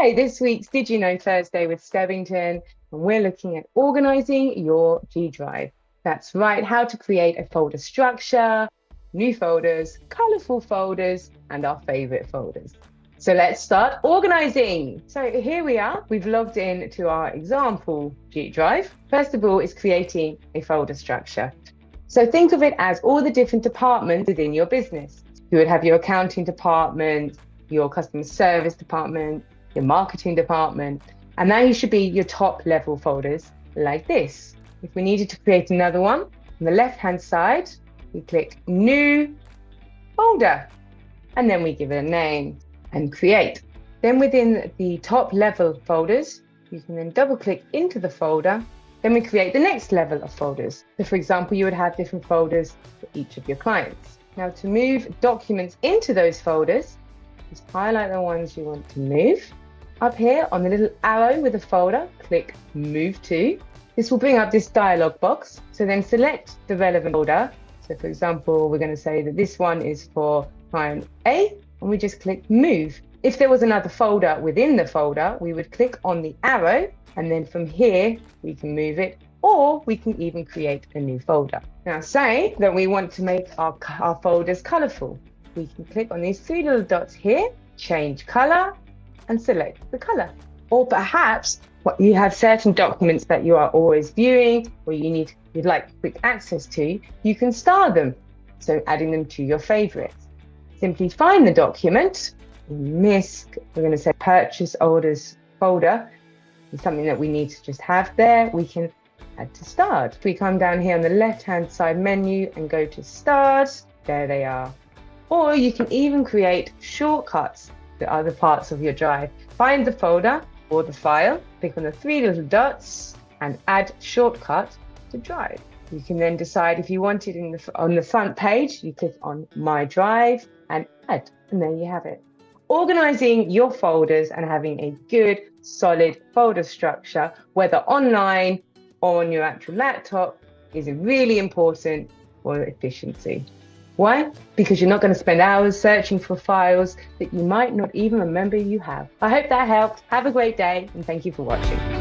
Hi, this week's Did You Know Thursday with Stebbington, and we're looking at organising your G Drive. That's right, how to create a folder structure, new folders, colourful folders, and our favourite folders. So let's start organising. So here we are, we've logged in to our example G Drive. First of all is creating a folder structure. So think of it as all the different departments within your business. You would have your accounting department, your customer service department, your marketing department, and that should be your top level folders like this. If we needed to create another one, on the left hand side, we click New Folder, and then we give it a name and create. Then within the top level folders, you can then double click into the folder. Then we create the next level of folders. So for example, you would have different folders for each of your clients. Now to move documents into those folders, just highlight the ones you want to move. Up here on the little arrow with a folder, click Move To. This will bring up this dialog box. So then select the relevant folder. So for example, we're going to say that this one is for client A, and we just click Move. If there was another folder within the folder, we would click on the arrow, and then from here, we can move it, or we can even create a new folder. Now say that we want to make our folders colourful. We can click on these three little dots here, change colour, and select the colour. Or perhaps you have certain documents that you are always viewing, or you'd like quick access to, you can star them. So adding them to your favourites. Simply find the document, we're going to say purchase orders folder. It's something that we need to just have there. We can add to starred. If we come down here on the left hand side menu and go to starred, there they are. Or you can even create shortcuts to other parts of your drive. Find the folder or the file, click on the three little dots and add shortcut to drive. You can then decide if you want it on the front page, you click on My Drive and add, and there you have it. Organising your folders and having a good, solid folder structure, whether online or on your actual laptop, is really important for efficiency. Why? Because you're not going to spend hours searching for files that you might not even remember you have. I hope that helped. Have a great day, and thank you for watching.